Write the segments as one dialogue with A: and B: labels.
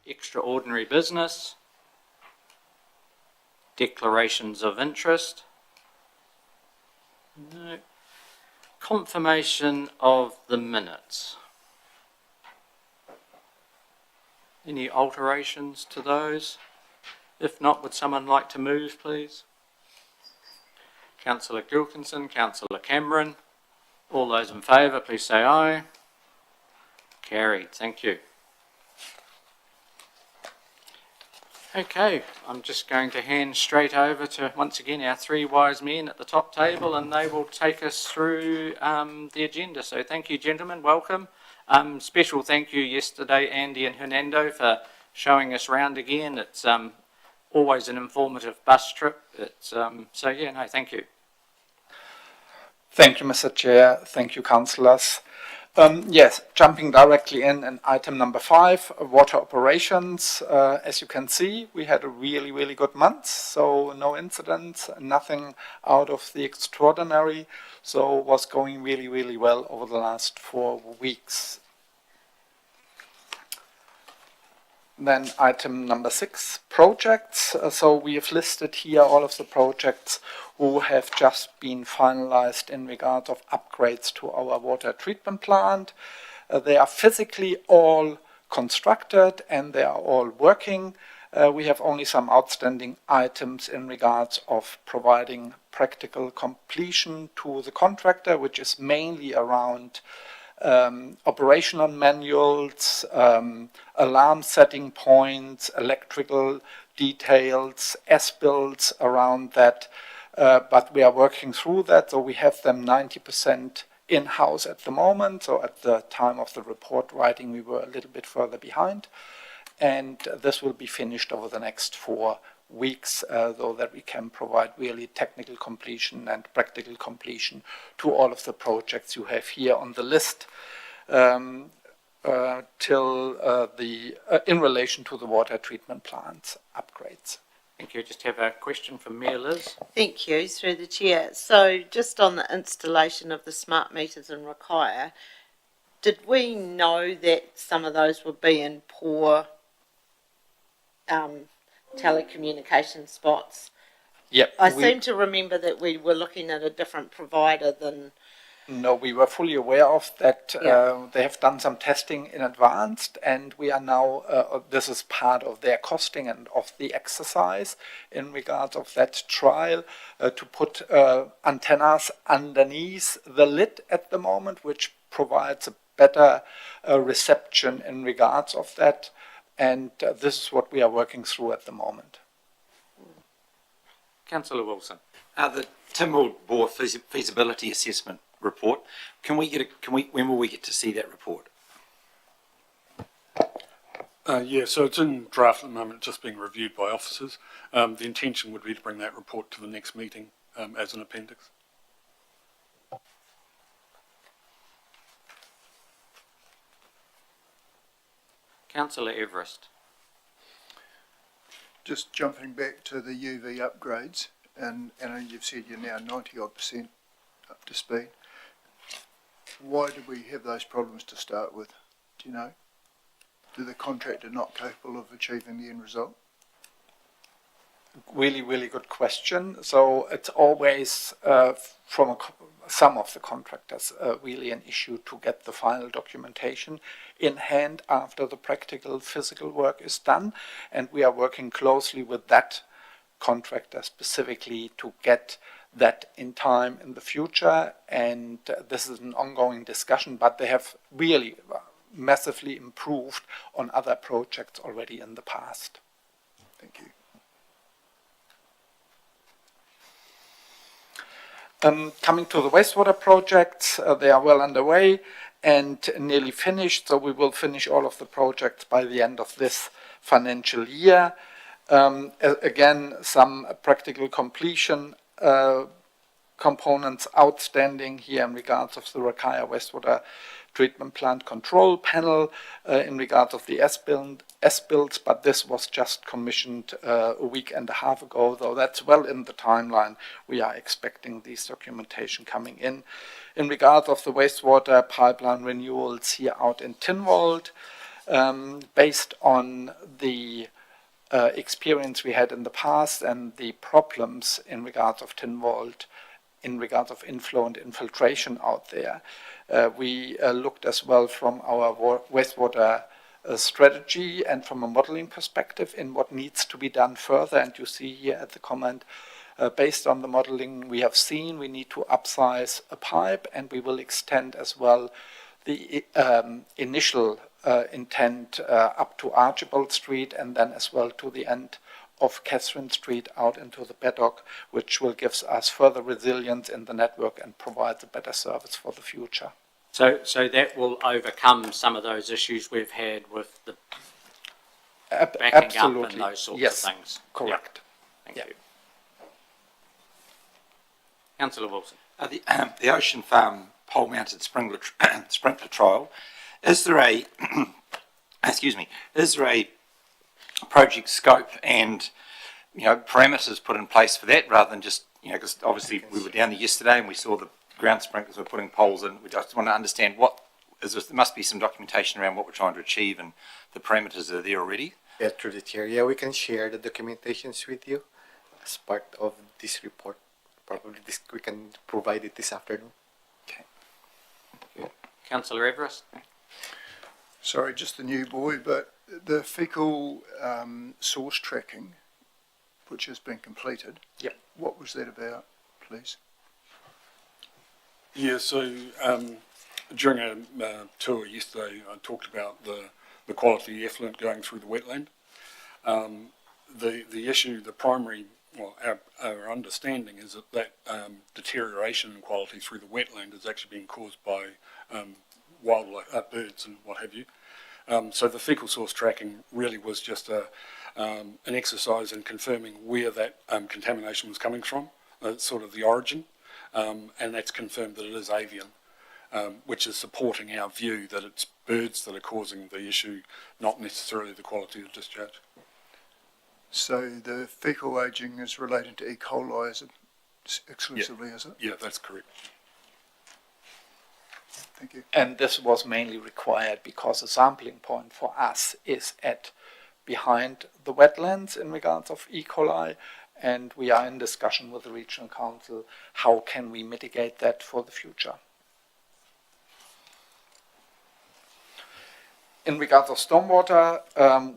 A: Extraordinary business. Declarations of interest. No. Confirmation of the minutes. Any alterations to those? If not, would someone like to move, please? Councillor Gilkinson, Councillor Cameron. All those in favour, please say aye. Carried. Thank you. Okay, I'm just going to hand straight over to, once again, our three wise men at the top table, and they will take us through the agenda. So thank you, gentlemen. Welcome. Special thank you yesterday, Andy and Hernando, for showing us round again. It's always an informative bus trip. So yeah, no, thank you.
B: Thank you, Mr. Chair. Thank you, councillors. Yes, jumping directly in item number 5, water operations. As you can see, we had a really, really good month. So no incidents, nothing out of the extraordinary. So it was going really, really well over the last 4 weeks. Then item number 6, projects. So we have listed here all of the projects who have just been finalized in regard of upgrades to our water treatment plant. They are physically all constructed and they are all working. We have only some outstanding items in regards of providing practical completion to the contractor, which is mainly around operational manuals, alarm setting points, electrical details, as-builds around that. But we are working through that, so we have them 90% in-house at the moment. So at the time of the report writing, we were a little bit further behind. And this will be finished over the next 4 weeks, so that we can provide really technical completion and practical completion to all of the projects you have here on the list in relation to the water treatment plant upgrades.
A: Thank you. Just have a question from Mayor Liz.
C: Thank you, through the chair. So just on the installation of the smart meters in Rakaia, did we know that some of those would be in poor telecommunication spots?
B: Yep.
C: I seem to remember that we were looking at a different provider than...
B: No, we were fully aware of that. Yeah. They have done some testing in advance, and we are now, this is part of their costing and of the exercise in regards of that trial, to put antennas underneath the lid at the moment, which provides a better reception in regards of that. And this is what we are working through at the moment.
A: Councillor Wilson.
D: The Timberwood Bore feasibility assessment report. When will we get to see that report?
E: Yeah, so it's in draft at the moment, just being reviewed by officers. The intention would be to bring that report to the next meeting as an appendix.
A: Councillor Everest.
F: Just jumping back to the UV upgrades, and you've said you're now 90-odd% up to speed. Why did we have those problems to start with? Do you know? Do the contractor not capable of achieving the end result?
B: Really, really good question. So it's always from some of the contractors really an issue to get the final documentation in hand after the practical physical work is done, and we are working closely with that contractor specifically to get that in time in the future. And this is an ongoing discussion, but they have really massively improved on other projects already in the past.
F: Thank you.
B: Coming to the wastewater projects, they are well underway and nearly finished, so we will finish all of the projects by the end of this financial year. Again, some practical completion components outstanding here in regards of the Rakaia wastewater treatment plant control panel, in regards of the S-builds, but this was just commissioned a week and a half ago, though that's well in the timeline. We are expecting these documentation coming in. In regard of the wastewater pipeline renewals here out in Tynwald, based on the experience we had in the past and the problems in regards of tin vault, in regards of inflow and infiltration out there. We looked as well from our wastewater strategy and from a modeling perspective in what needs to be done further. And you see here at the comment, based on the modeling we have seen, we need to upsize a pipe, and we will extend as well the initial intent up to Archibald Street, and then as well to the end of Catherine Street out into the Beddock, which will give us further resilience in the network and provide a better service for the future.
A: So that will overcome some of those issues we've had with the backing up and those sorts
B: Yes,
A: of things.
B: correct.
A: Thank
B: Yeah.
A: you. Councillor Wilson.
D: The Ocean Farm pole-mounted sprinkler trial, is there a, is there a project scope and, parameters put in place for that rather than just, because obviously we were down there yesterday and we saw the ground sprinklers were putting poles in. We just want to understand there must be some documentation around what we're trying to achieve and the parameters are there already.
G: Yeah, through the chair. Yeah, we can share the documentations with you as part of this report. Probably we can provide it this afternoon.
A: Councillor Everest.
F: Sorry, just the new boy, but the fecal source tracking, which has been completed.
B: Yep.
F: What was that about, please?
E: Yeah, so during a tour yesterday, I talked about the quality effluent going through the wetland. The issue, the primary, our understanding is that deterioration in quality through the wetland is actually being caused by wildlife, birds and what have you. So the fecal source tracking really was just an exercise in confirming where that contamination was coming from, sort of the origin. And that's confirmed that it is avian, which is supporting our view that it's birds that are causing the issue, not necessarily the quality of discharge.
F: So the fecal aging is related to E. coli exclusively, is it?
E: Yeah, that's correct.
F: Thank you.
B: And this was mainly required because the sampling point for us is at behind the wetlands in regards of E. coli, and we are in discussion with the regional council how can we mitigate that for the future. In regards of stormwater,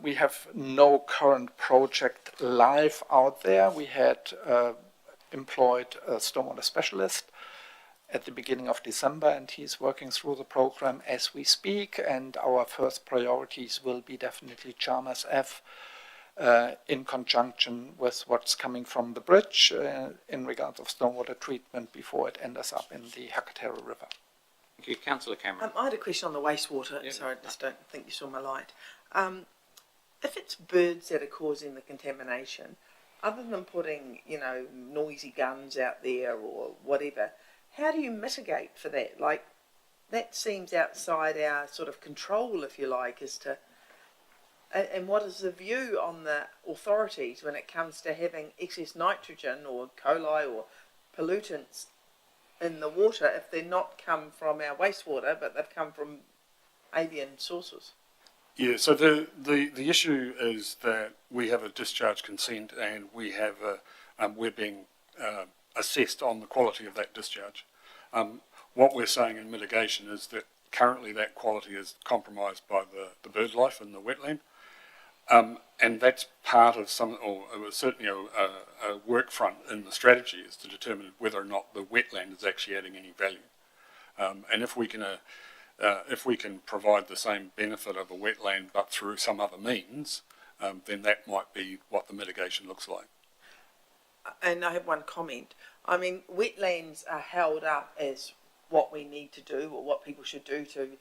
B: we have no current project live out there. We had employed a stormwater specialist at the beginning of December, and he's working through the program as we speak, and our first priorities will be definitely Chalmers F in conjunction with what's coming from the bridge in regards of stormwater treatment before it ends up in the Hakatera River.
A: Thank you. Councillor Cameron.
H: I had a question on the wastewater.
A: Yeah.
H: Sorry, I just don't think you saw my light. If it's birds that are causing the contamination, other than putting, noisy guns out there or whatever, how do you mitigate for that? Like, that seems outside our sort of control, if you like, as to... And what is the view on the authorities when it comes to having excess nitrogen or coli or pollutants in the water if they're not come from our wastewater, but they've come from avian sources?
E: Yeah, so the issue is that we have a discharge consent and we have we're being assessed on the quality of that discharge. What we're saying in mitigation is that currently that quality is compromised by the bird life in the wetland. And that's part of it was certainly a work front in the strategy is to determine whether or not the wetland is actually adding any value. And if we can provide the same benefit of a wetland but through some other means, then that might be what the mitigation looks like.
H: And I have one comment. I mean, wetlands are held up as what we need to do or what people should do to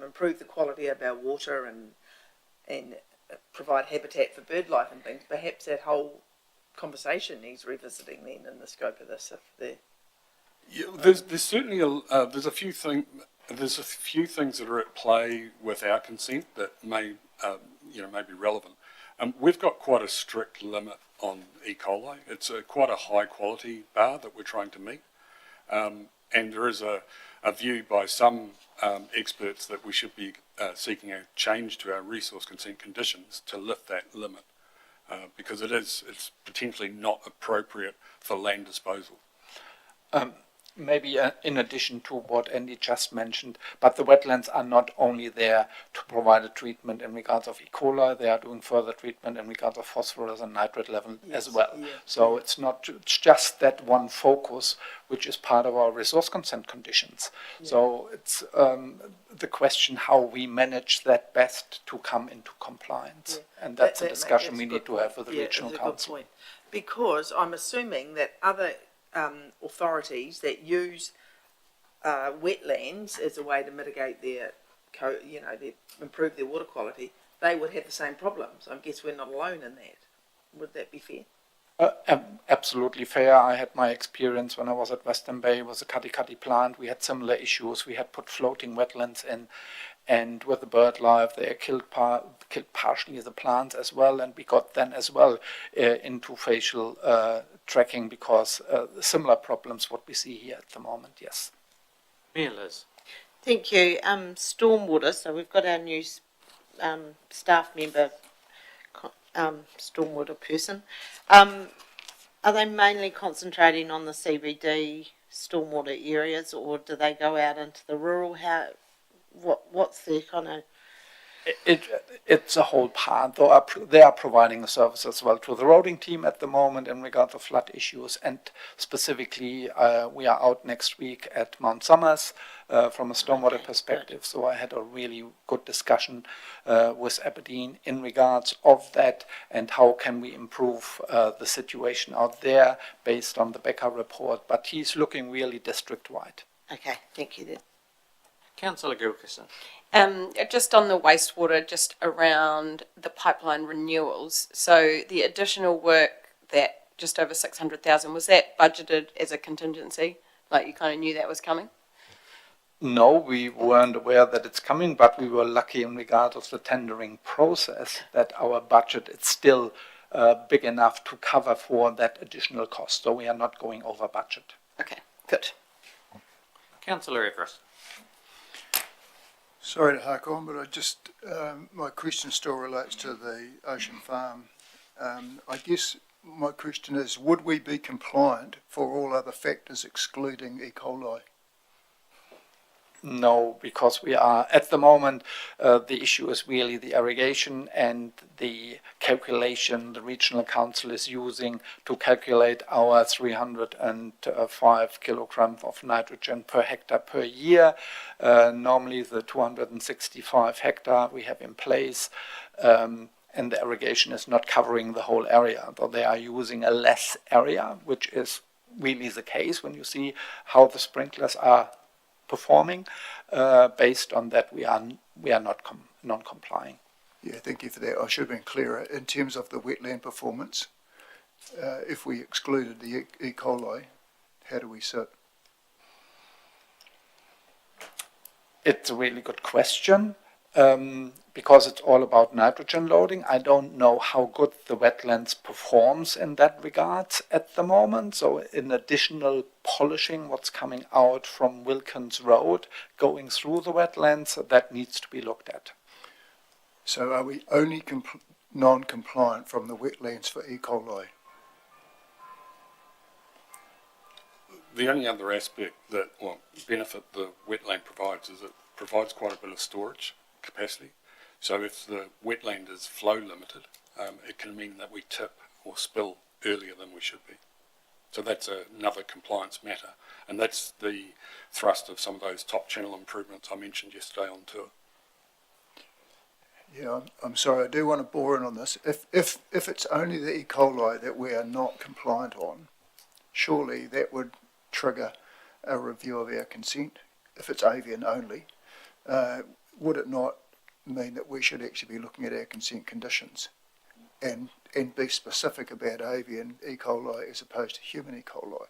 H: improve the quality of our water and provide habitat for bird life and things. Perhaps that whole conversation needs revisiting then in the scope of this.
E: Yeah, there's certainly there's a few things that are at play with our consent that may be relevant. We've got quite a strict limit on E. coli. It's quite a high quality bar that we're trying to meet, and there is a view by some experts that we should be seeking a change to our resource consent conditions to lift that limit, because it's potentially not appropriate for land disposal.
B: Maybe in addition to what Andy just mentioned, but the wetlands are not only there to provide a treatment in regards of E. coli, they are doing further treatment in regards of phosphorus and nitrate level as well.
H: Yeah.
B: So it's not just that one focus, which is part of our resource consent conditions. So it's the question how we manage that best to come into compliance. And that's a discussion we need to have with the regional council.
H: Good point. Because I'm assuming that other authorities that use wetlands as a way to mitigate their, improve their water quality, they would have the same problems. I guess we're not alone in that. Would that be fair?
B: Absolutely fair. I had my experience when I was at Western Bay with the Katikati plant. We had similar issues. We had put floating wetlands in, and with the bird life, they killed partially the plants as well, and we got then as well into facial tracking because similar problems what we see here at the moment. Yes.
A: Mayor Liz.
C: Thank you. Stormwater, so we've got our new staff member, stormwater person. Are they mainly concentrating on the CBD stormwater areas, or do they go out into the rural? What's the kind of...
B: It's a whole part. They are providing a service as well to the roading team at the moment in regard to flood issues, and specifically we are out next week at Mount Somers from a stormwater perspective. So I had a really good discussion with Aberdeen in regards of that and how can we improve the situation out there based on the Becker report. But he's looking really district-wide.
C: Okay, thank you then.
A: Councillor Gilkison.
I: Just on the wastewater, just around the pipeline renewals. So the additional work, that just over 600,000, was that budgeted as a contingency? Like you kind of knew that was coming?
B: No, we weren't aware that it's coming, but we were lucky in regard of the tendering process that our budget is still big enough to cover for that additional cost. So we are not going over budget.
I: Okay, good.
A: Councillor Everest.
F: Sorry to hark on, but I just, my question still relates to the Ocean Farm. I guess my question is, would we be compliant for all other factors excluding E. coli?
B: No, because we are, at the moment, the issue is really the irrigation and the calculation the regional council is using to calculate our 305 kilograms of nitrogen per hectare per year. Normally the 265 hectare we have in place, and the irrigation is not covering the whole area, though they are using a less area, which is really the case when you see how the sprinklers are performing. Based on that, we are not non-complying.
F: Yeah, thank you for that. I should have been clearer. In terms of the wetland performance, if we excluded the E. coli, how do we sit?
B: It's a really good question. Because it's all about nitrogen loading. I don't know how good the wetlands performs in that regards at the moment. So in additional polishing what's coming out from Wilkins Road going through the wetlands, that needs to be looked at.
F: So are we only non-compliant from the wetlands for E. coli?
E: The only other aspect that, benefit the wetland provides is it provides quite a bit of storage capacity. So if the wetland is flow limited, it can mean that we tip or spill earlier than we should be. So that's another compliance matter, and that's the thrust of some of those top channel improvements I mentioned yesterday on tour.
F: Yeah, I'm sorry, I do want to bore in on this. If it's only the E. coli that we are not compliant on, surely that would trigger a review of our consent. If it's avian only, would it not mean that we should actually be looking at our consent conditions and be specific about avian E. coli as opposed to human E. coli?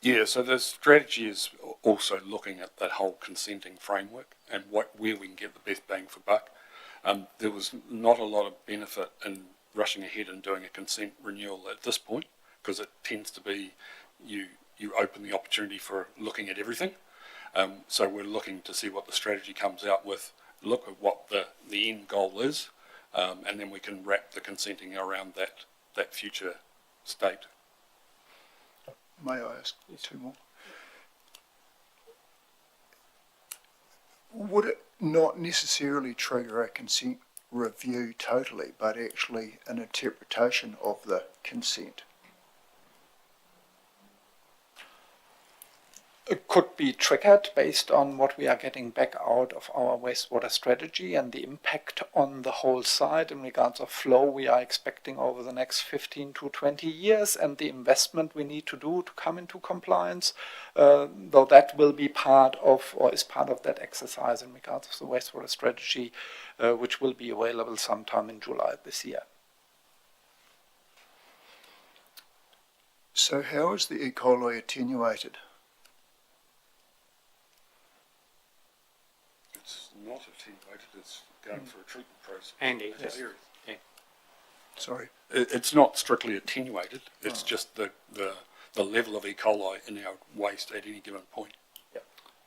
E: Yeah, so the strategy is also looking at that whole consenting framework and where we can get the best bang for buck. There was not a lot of benefit in rushing ahead and doing a consent renewal at this point, because it tends to be you open the opportunity for looking at everything. So we're looking to see what the strategy comes out with look at what the end goal is, and then we can wrap the consenting around that future state.
F: May I ask two more? Would it not necessarily trigger a consent review totally, but actually an interpretation of the consent?
B: It could be triggered based on what we are getting back out of our wastewater strategy and the impact on the whole site in regards of flow we are expecting over the next 15 to 20 years and the investment we need to do to come into compliance, though that will be part of or is part of that exercise in regards of the wastewater strategy, which will be available sometime in July this year.
F: So how is the E. coli attenuated?
E: It's not attenuated, it's going through a treatment process.
A: Andy,
E: Yes.
F: Sorry.
E: It's not strictly attenuated, it's just the level of E. coli in our waste at any given point.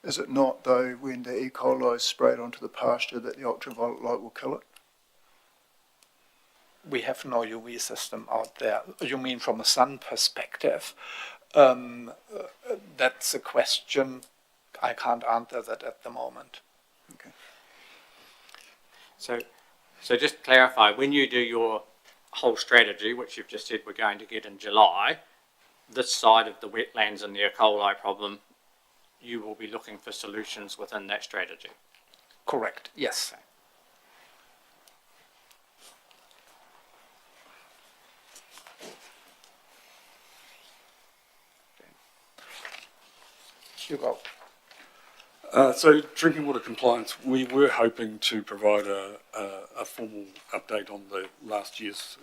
F: Is it not, though, when the E. coli is sprayed onto the pasture that the ultraviolet light will kill it?
B: We have no UV system out there. You mean from a sun perspective? That's a question. I can't answer that at the moment.
A: So just to clarify, when you do your whole strategy, which you've just said we're going to get in July, this side of the wetlands and the E. coli problem, you will be looking for solutions within that strategy.
B: Correct, yes. You go.
E: So drinking water compliance, we were hoping to provide a formal update on the last year's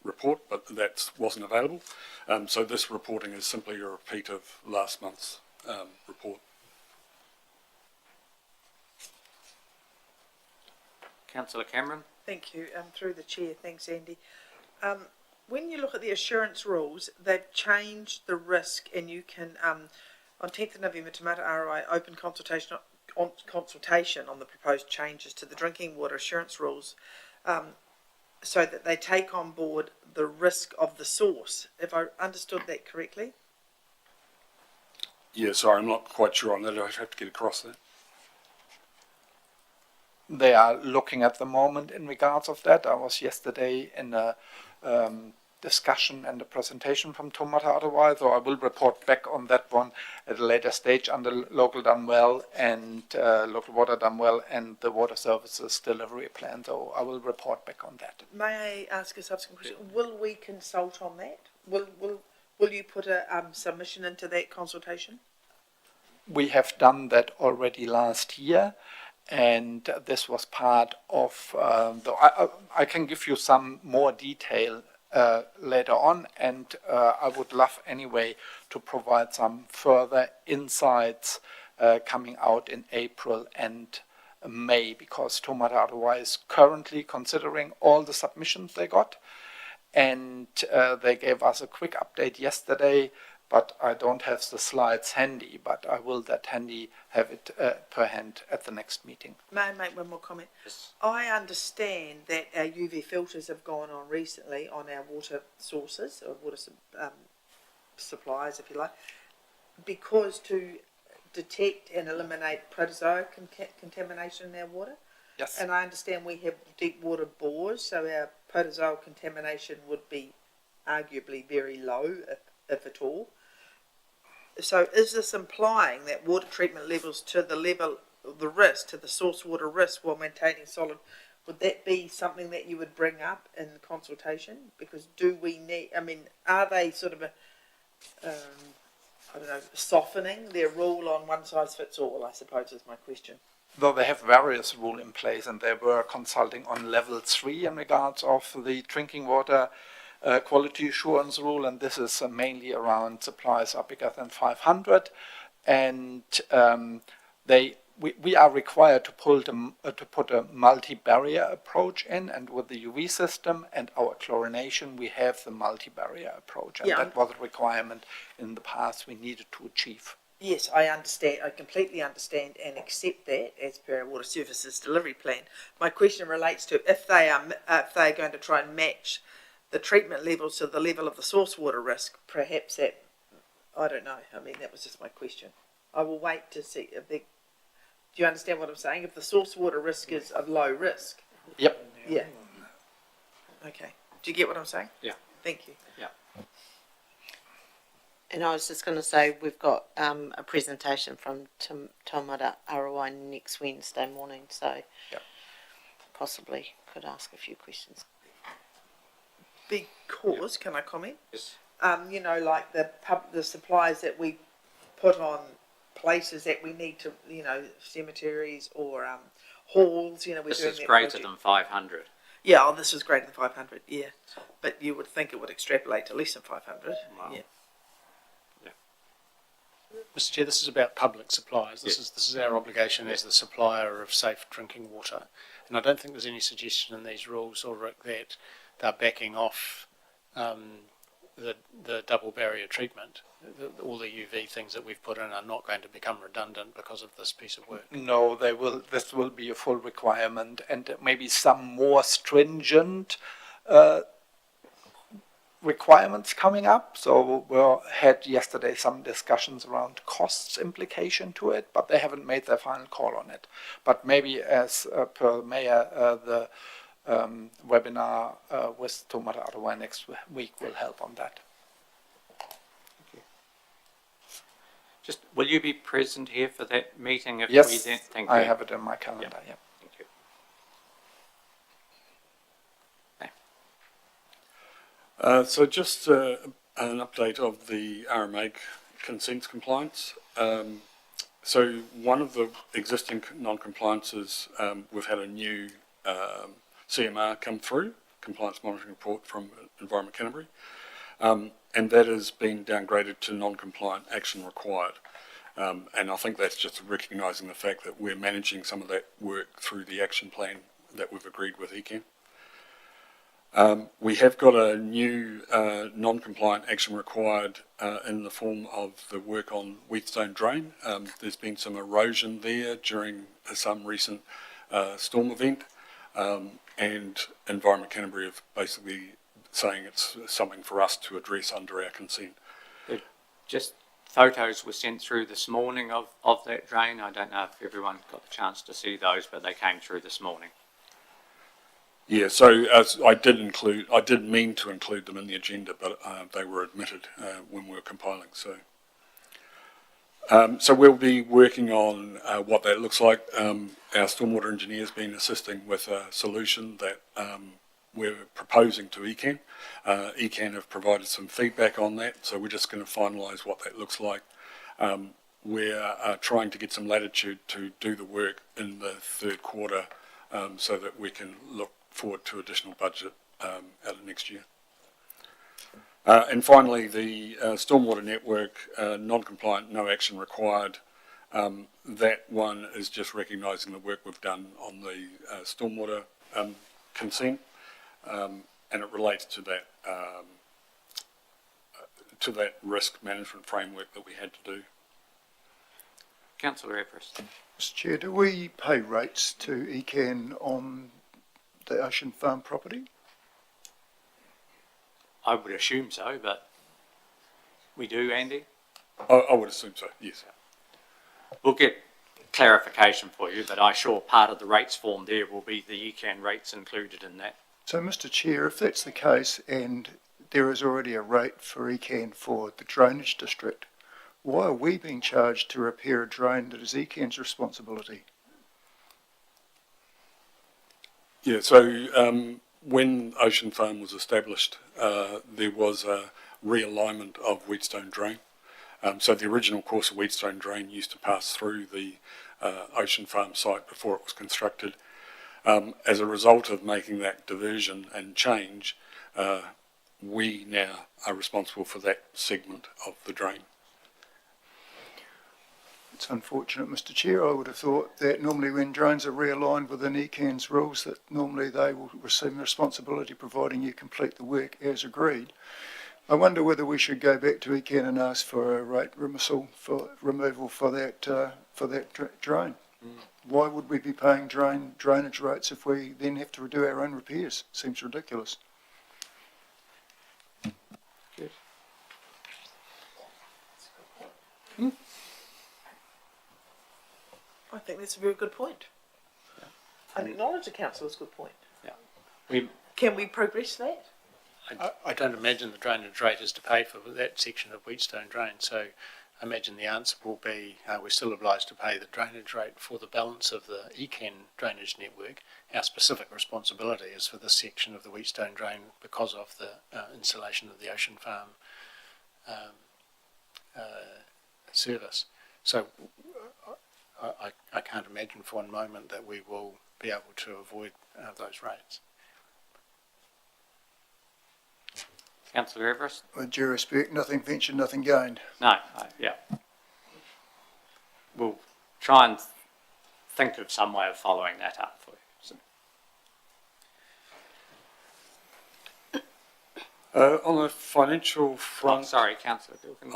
E: report, but that wasn't available. So this reporting is simply a repeat of last month's report.
A: Councillor Cameron?
H: Thank you. Through the chair, thanks, Andy. When you look at the assurance rules, they've changed the risk, and you can, on 10th of November, Te Mata ROI open consultation on the proposed changes to the drinking water assurance rules, so that they take on board the risk of the source. Have I understood that correctly?
E: Yeah, sorry, I'm not quite sure on that. I have to get across that.
B: They are looking at the moment in regards of that. I was yesterday in a discussion and a presentation from Te Mata Arawai, so I will report back on that one at a later stage under local done well and local water done well and the water services delivery plan. So I will report back on that.
H: May I ask a subsequent question? Will we consult on that? Will you put a submission into that consultation?
B: We have done that already last year, and this was part of I can give you some more detail later on, and I would love anyway to provide some further insights coming out in April and May, because Te Mata Arawai is currently considering all the submissions they got, and they gave us a quick update yesterday, but I don't have the slides handy, but I will have it per hand at the next meeting.
H: May I make one more comment?
A: Yes.
H: I understand that our UV filters have gone on recently on our water sources, or water supplies, if you like, because to detect and eliminate protozoa contamination in our water.
B: Yes.
H: And I understand we have deep water bores, so our protozoal contamination would be arguably very low, if at all. So is this implying that water treatment levels to the level of the risk, to the source water risk while maintaining solid, would that be something that you would bring up in consultation? Because do we need, I mean, are they sort of softening their rule on one size fits all, I suppose is my question.
B: Though they have various rules in place, and they were consulting on level 3 in regards of the drinking water quality assurance rule, and this is mainly around supplies are bigger than 500, and we are required to put a multi-barrier approach in, and with the UV system and our chlorination we have the multi-barrier approach, and that was a requirement in the past we needed to achieve.
H: Yes, I understand. I completely understand and accept that as per our water services delivery plan. My question relates to if they are going to try and match the treatment levels to the level of the source water risk. Perhaps that, I don't know. I mean, that was just my question. I will wait to see if they. Do you understand what I'm saying? If the source water risk is of low risk.
B: Yep.
H: Yeah. Okay. Do you get what I'm saying?
A: Yeah.
H: Thank you.
C: And I was just going to say, we've got a presentation from Taumata Arawai next Wednesday morning, so possibly could ask a few questions.
H: Because, can I comment?
A: Yes.
H: You know, like the supplies that we put on places that we need to, you know, cemeteries or halls, you know, we're
A: This
H: doing
A: is
H: that
A: greater
H: project.
A: than 500.
H: Yeah, oh, this is greater than 500, yeah. But you would think it would extrapolate to less than 500,
A: Wow.
H: yeah.
J: Mr. Chair, this is about public supplies. This is our obligation as the supplier of safe drinking water. And I don't think there's any suggestion in these rules, Ulrich, that they're backing off the double barrier treatment. All the UV things that we've put in are not going to become redundant because of this piece of work.
B: No, they will. This will be a full requirement, and maybe some more stringent requirements coming up. So we had yesterday some discussions around costs implication to it, but they haven't made their final call on it. But maybe as per Mayor, the webinar with Taumata Arawai next week will help on that.
A: Just, will you be present here for that meeting? If
B: Yes,
A: we then, thank
B: I
A: you.
B: have it in my calendar. Yeah.
A: Thank you.
E: So just an update of the RMA consents compliance. So one of the existing non-compliances, we've had a new CMR come through, Compliance Monitoring Report from Environment Canterbury, and that has been downgraded to non-compliant action required. And I think that's just recognising the fact that we're managing some of that work through the action plan that we've agreed with ECAN. We have got a new non-compliant action required in the form of the work on Wheatstone Drain. There's been some erosion there during some recent storm event, and Environment Canterbury have basically saying it's something for us to address under our consent.
A: Just photos were sent through this morning of that drain. I don't know if everyone got the chance to see those, but they came through this morning.
E: Yeah, so I did mean to include them in the agenda, but they were omitted when we were compiling. So we'll be working on what that looks like. Our stormwater engineer's been assisting with a solution that we're proposing to ECAN. ECAN have provided some feedback on that, so we're just going to finalise what that looks like. We're trying to get some latitude to do the work in the third quarter so that we can look forward to additional budget out of next year. And finally, the stormwater network, non-compliant, no action required. That one is just recognising the work we've done on the stormwater consent, and it relates to that risk management framework that we had to do.
A: Councillor Everest.
F: Mr Chair, do we pay rates to ECAN on the Ocean Farm property?
A: I would assume so, but we do, Andy.
E: I would assume so, yes.
A: We'll get clarification for you, but I'm sure part of the rates form there will be the ECAN rates included in that.
F: So, Mr Chair, if that's the case and there is already a rate for ECAN for the drainage district, why are we being charged to repair a drain that is ECAN's responsibility?
E: Yeah, so when Ocean Farm was established, there was a realignment of Wheatstone Drain. So the original course of Wheatstone Drain used to pass through the Ocean Farm site before it was constructed. As a result of making that diversion and change, we now are responsible for that segment of the drain.
F: It's unfortunate, Mr Chair. I would have thought that normally when drains are realigned within ECAN's rules, that normally they will receive responsibility providing you complete the work as agreed. I wonder whether we should go back to ECAN and ask for a rate removal for that drain. Why would we be paying drainage rates if we then have to do our own repairs? Seems ridiculous.
H: I think that's a very good point. I acknowledge the councillor's good point.
A: We,
H: Can we progress that?
J: I don't imagine the drainage rate is to pay for that section of Wheatstone Drain, so I imagine the answer will be we're still obliged to pay the drainage rate for the balance of the ECAN drainage network. Our specific responsibility is for this section of the Wheatstone Drain because of the installation of the Ocean Farm service. So I can't imagine for one moment that we will be able to avoid those rates.
A: Councillor Everest?
F: With due respect, nothing ventured, nothing gained.
A: No, yeah. We'll try and think of some way of following that up for you.
E: On the financial front,
A: Sorry, Councillor Gilpin.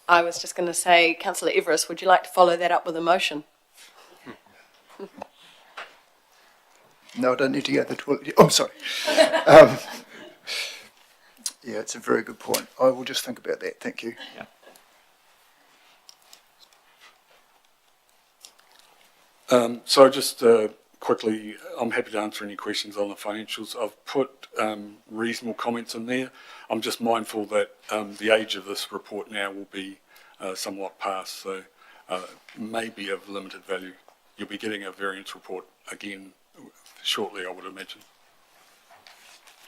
I: I was just going to say, Councillor Everest, would you like to follow that up with a motion?
F: No, I don't need to go to the toilet. Oh, I'm sorry. Yeah, it's a very good point. I will just think about that. Thank you.
E: so just quickly, I'm happy to answer any questions on the financials. I've put reasonable comments in there. I'm just mindful that the age of this report now will be somewhat past, so may be of limited value. You'll be getting a variance report again shortly, I would imagine.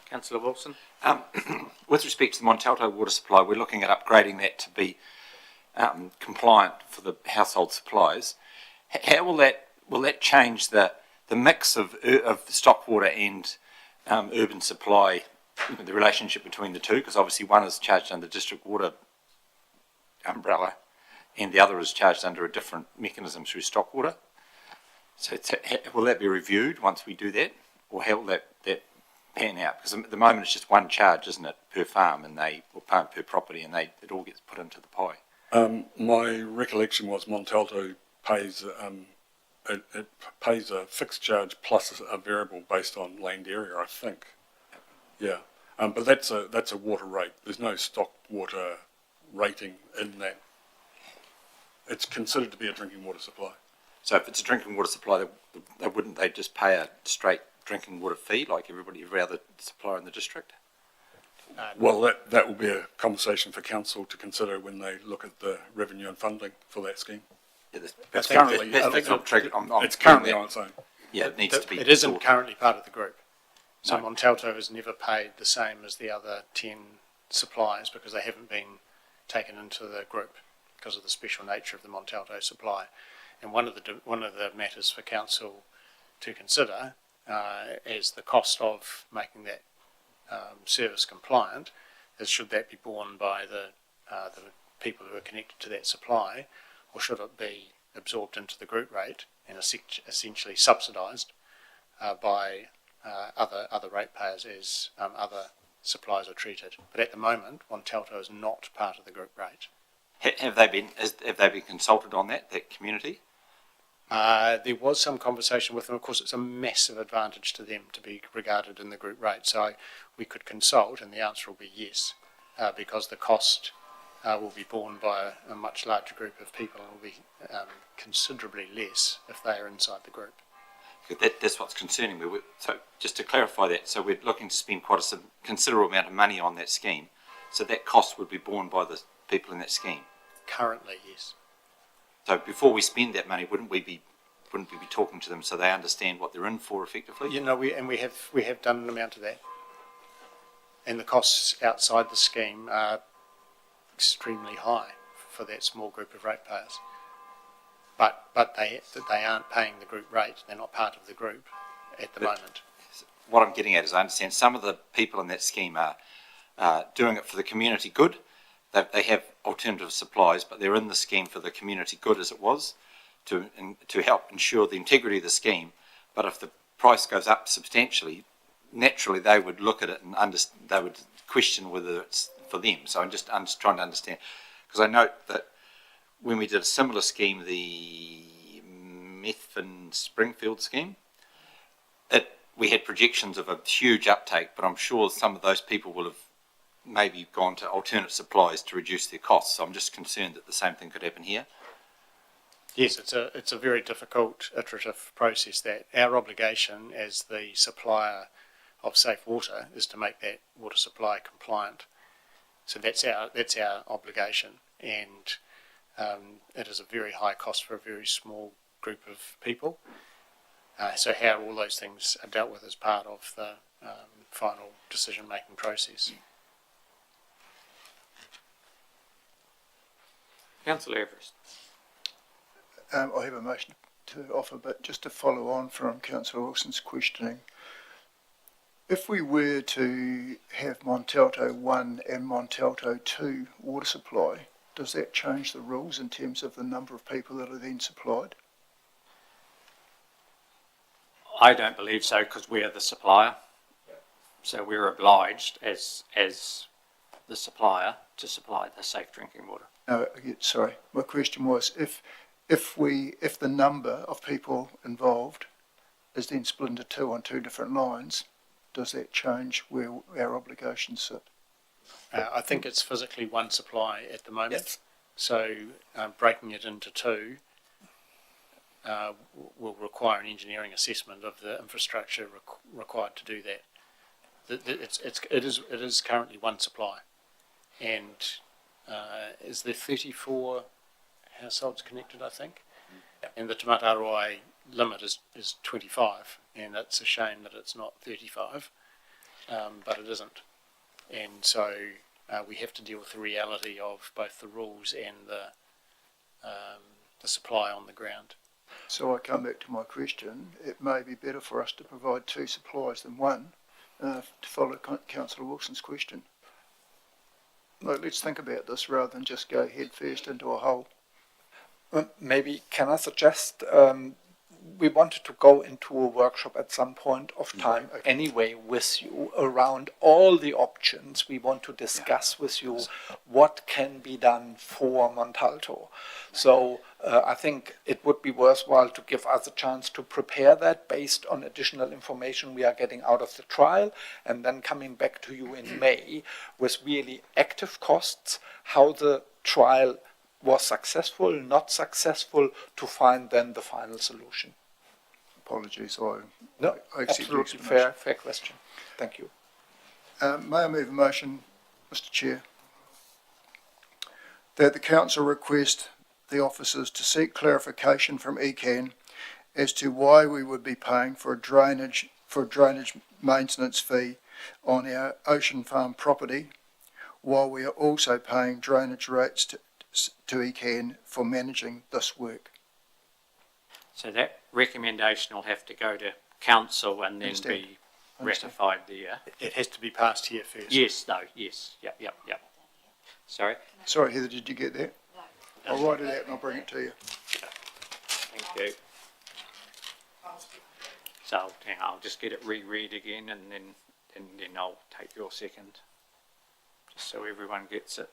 A: Councillor Wilson?
D: With respect to the Montalto water supply, we're looking at upgrading that to be compliant for the household supplies. How will that change the mix of stock water and urban supply, the relationship between the two? Because obviously one is charged under district water umbrella and the other is charged under a different mechanism through stock water. So will that be reviewed once we do that, or how will that pan out? Because at the moment it's just one charge, isn't it, per farm, and or per property, and it all gets put into the pie.
E: My recollection was Montalto pays it pays a fixed charge plus a variable based on land area, I think. Yeah, but that's a water rate. There's no stock water rating in that. It's considered to be a drinking water supply.
D: So if it's a drinking water supply, wouldn't they just pay a straight drinking water fee like every other supplier in the district?
E: Well, that will be a conversation for council to consider when they look at the revenue and funding for that scheme.
D: Yeah,
E: It's currently
D: it's
E: currently on its own.
D: Yeah, it needs to be.
J: It isn't
D: sorted.
J: currently part of the group. So
D: No.
J: Montalto has never paid the same as the other 10 suppliers because they haven't been taken into the group because of the special nature of the Montalto supply. And one of the matters for council to consider is the cost of making that service compliant. Is should that be borne by the people who are connected to that supply, or should it be absorbed into the group rate and essentially subsidised by other ratepayers as other supplies are treated? But at the moment, Montalto is not part of the group rate.
D: Have they been consulted on that community?
J: There was some conversation with them. Of course, it's a massive advantage to them to be regarded in the group rate. So we could consult, and the answer will be yes, because the cost will be borne by a much larger group of people and will be considerably less if they are inside the group.
D: That's what's concerning me. So just to clarify that, so we're looking to spend quite a considerable amount of money on that scheme. So that cost would be borne by the people in that scheme.
J: Currently, yes.
D: So before we spend that money, wouldn't we be talking to them so they understand what they're in for effectively?
J: You know, we have done an amount of that, and the costs outside the scheme are extremely high for that small group of ratepayers. But they aren't paying the group rate. They're not part of the group at the moment.
D: What I'm getting at is I understand some of the people in that scheme are doing it for the community good. They have alternative supplies, but they're in the scheme for the community good as it was, to help ensure the integrity of the scheme. But if the price goes up substantially, naturally they would look at it and they would question whether it's for them. So I'm just trying to understand, because I note that when we did a similar scheme, the Methven Springfield scheme, we had projections of a huge uptake, but I'm sure some of those people will have maybe gone to alternate supplies to reduce their costs. So I'm just concerned that the same thing could happen here.
J: Yes, it's a very difficult iterative process. That our obligation as the supplier of safe water is to make that water supply compliant. So that's our obligation, and it is a very high cost for a very small group of people. So how all those things are dealt with as part of the final decision-making process.
A: Councillor Everest.
F: I have a motion to offer, but just to follow on from Councillor Wilson's questioning, if we were to have Montalto 1 and Montalto 2 water supply, does that change the rules in terms of the number of people that are then supplied?
A: I don't believe so, because we are the supplier. So we're obliged as the supplier to supply the safe drinking water.
F: No, sorry. My question was if the number of people involved is then split into two on two different lines, does that change where our obligations sit?
J: I think it's physically one supply at the moment.
B: Yes.
J: So breaking it into two will require an engineering assessment of the infrastructure required to do that. It is currently one supply, and is there 34 households connected, I think, and the Tamataroi limit is 25, and it's a shame that it's not 35, but it isn't, and so we have to deal with the reality of both the rules and the supply on the ground.
F: So I come back to my question. It may be better for us to provide two supplies than one, to follow Councillor Wilson's question. Look, let's think about this rather than just go head first into a hole.
B: Maybe can I suggest we wanted to go into a workshop at some point of time anyway with you around all the options. We want to discuss with you what can be done for Montalto. So I think it would be worthwhile to give us a chance to prepare that based on additional information we are getting out of the trial, and then coming back to you in May with really active costs, how the trial was successful, not successful, to find then the final solution.
F: Apologies,
B: No,
F: I accept your
B: absolutely
F: explanation.
B: fair question. Thank you.
F: May I move a motion, Mr Chair, that the council request the officers to seek clarification from ECAN as to why we would be paying for a drainage maintenance fee on our Ocean Farm property, while we are also paying drainage rates to ECAN for managing this work.
A: So that recommendation will have to go to council and then be ratified there.
J: It has to be passed here first.
A: Yes, no, yes, yep. Sorry?
F: Sorry, Heather, did you get that? No. I'll write it out and I'll bring it to you.
A: Thank you. So hang on, I'll just get it reread again and then I'll take your second, just so everyone gets it.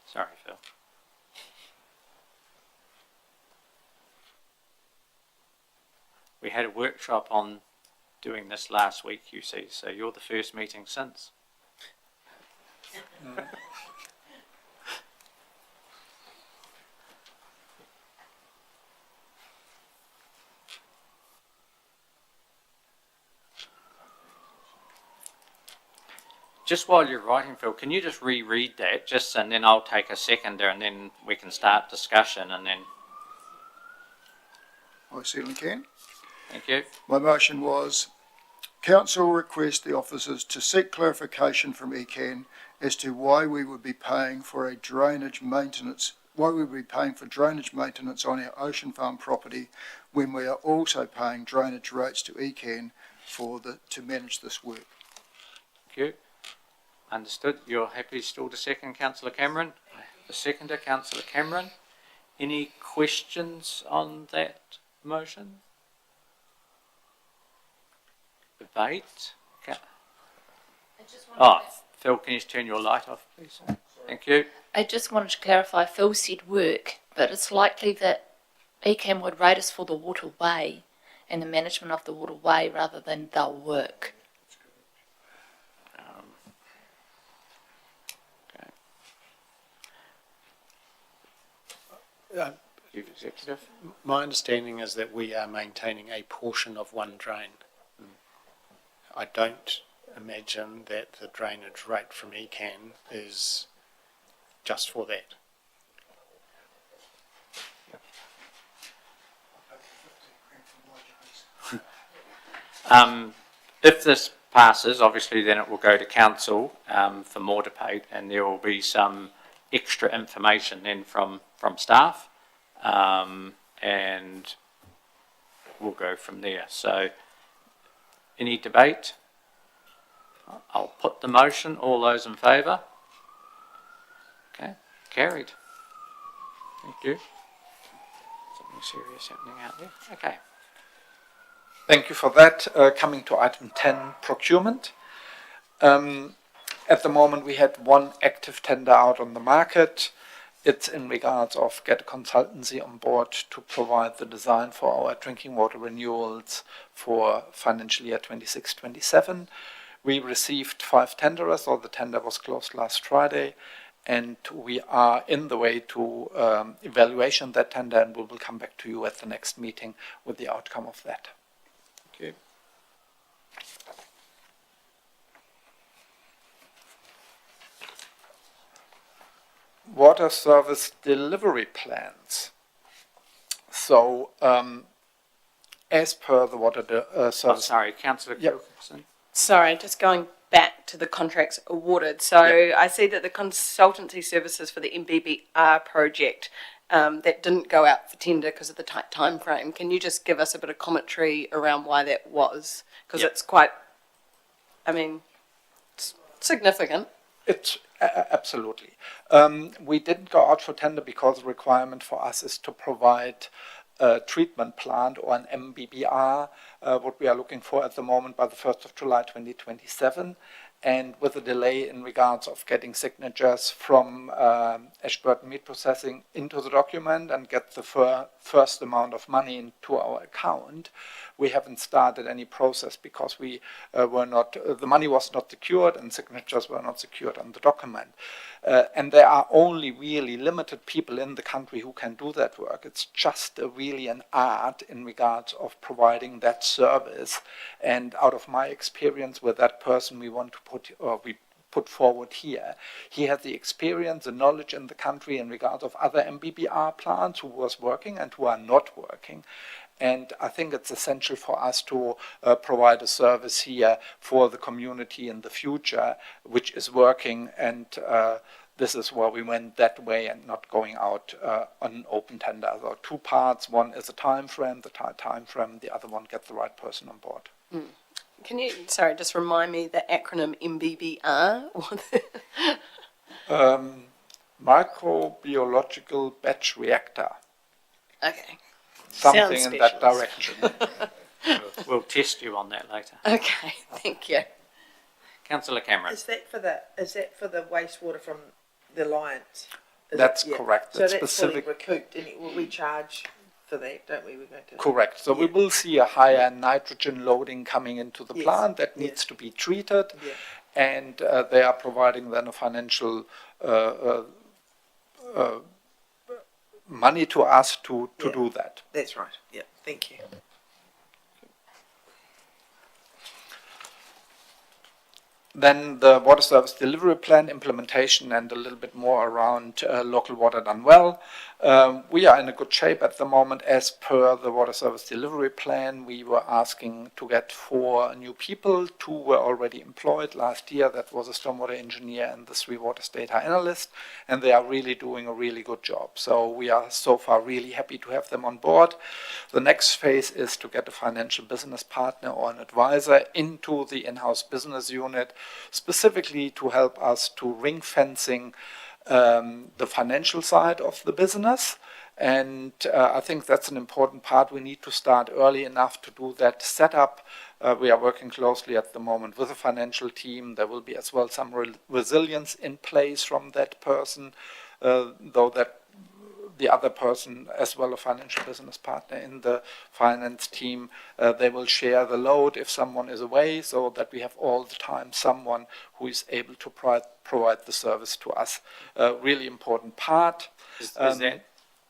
A: Sorry, Phil. We had a workshop on doing this last week, you see, so you're the first meeting since. Just while you're writing, Phil, can you just reread that, and then I'll take a seconder and then we can start discussion and then...
F: I certainly can.
A: Thank you.
F: My motion was, council request the officers to seek clarification from ECAN as to why we would be paying for drainage maintenance on our Ocean Farm property when we are also paying drainage rates to ECAN to manage this work.
A: Thank you. Understood. You're happy still to second, Councillor Cameron? The seconder, Councillor Cameron. Any questions on that motion? Debate? Oh, Phil, can you just turn your light off, please? Thank you.
K: I just wanted to clarify, Phil said work, but it's likely that ECAM would rate us for the waterway and the management of the waterway rather than they'll work.
A: Chief Executive.
J: My understanding is that we are maintaining a portion of one drain. I don't imagine that the drainage rate from ECAN is just for that.
A: If this passes, obviously then it will go to council for more debate, and there will be some extra information then from staff, and we'll go from there. So, any debate? I'll put the motion. All those in favour? Okay, carried. Thank you. Something serious happening out there. Okay.
B: Thank you for that. Coming to item 10, procurement. At the moment, we had one active tender out on the market. It's in regards of get a consultancy on board to provide the design for our drinking water renewals for financial year 26-27. We received 5 tenderers, or the tender was closed last Friday, and we are in the way to evaluation of that tender, and we will come back to you at the next meeting with the outcome of that.
A: Okay.
B: Water service delivery plans. So, as per the water service...
A: Sorry, Councillor Kilkinson.
I: Sorry, just going back to the contracts awarded. So I see that the consultancy services for the MBBR project that didn't go out for tender because of the tight time frame. Can you just give us a bit of commentary around why that was? Because it's quite, I mean, it's significant.
B: It's absolutely. We didn't go out for tender because the requirement for us is to provide a treatment plant or an MBBR, what we are looking for at the moment by the 1st of July 2027. And with a delay in regards of getting signatures from Ashburton Meat Processing into the document and get the first amount of money into our account, we haven't started any process because we were not, the money was not secured and signatures were not secured on the document. And there are only really limited people in the country who can do that work. It's just really an art in regards of providing that service. And out of my experience with that person we want to put forward here, he had the experience, the knowledge in the country in regards of other MBBR plants who was working and who are not working. And I think it's essential for us to provide a service here for the community in the future, which is working. And this is why we went that way and not going out on an open tender. So 2 parts. One is a time frame, the time frame. The other one, get the right person on board.
I: Mm. Can you, sorry, just remind me the acronym MBBR?
B: Microbiological batch reactor.
I: Okay.
B: Something in that direction.
A: We'll test you on that later.
I: Okay, thank you.
A: Councillor Cameron.
H: Is that for the wastewater from the Alliance?
B: That's correct.
H: So
B: It's
H: that's
B: specific.
H: fully recouped, and we charge for that, don't we? We're going to.
B: Correct. So we will see a higher nitrogen loading coming into the plant that needs to be treated, and they are providing then a financial money to us to do that.
H: That's right. Yeah. Thank you.
B: Then the water service delivery plan implementation and a little bit more around local water done well. We are in a good shape at the moment. As per the water service delivery plan, we were asking to get 4 new people. 2 were already employed last year. That was a stormwater engineer and the 3 water data analyst, and they are really doing a really good job. So we are so far really happy to have them on board. The next phase is to get a financial business partner or an advisor into the in-house business unit specifically to help us to ring fencing the financial side of the business. And I think that's an important part. We need to start early enough to do that setup. We are working closely at the moment with the financial team. There will be as well some resilience in place from that person, though that the other person, as well a financial business partner in the finance team, they will share the load if someone is away, so that we have all the time someone who is able to provide the service to us. Really important part.
A: Is that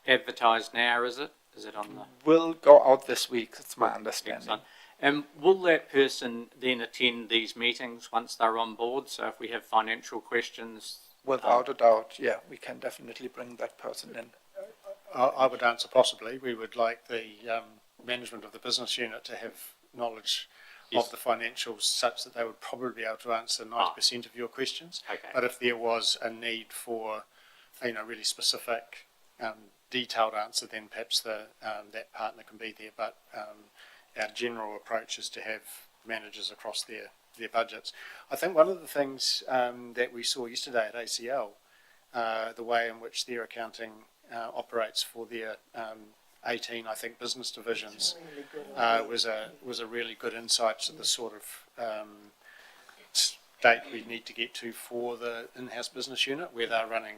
A: advertised now, is it? Is it on the...
B: Will go out this week, it's my understanding.
A: Excellent. And will that person then attend these meetings once they're on board? So if we have financial questions...
B: Without a doubt, yeah, we can definitely bring that person in.
J: I would answer possibly. We would like the management of the business unit to have knowledge of the financials such that they would probably be able to answer 90% of your questions.
A: Okay.
J: But if there was a need for, really specific, detailed answer, then perhaps that partner can be there. But our general approach is to have managers across their budgets. I think one of the things that we saw yesterday at ACL, the way in which their accounting operates for their 18, I think, business divisions, was a really good insight to the sort of state we need to get to for the in-house business unit, where they're running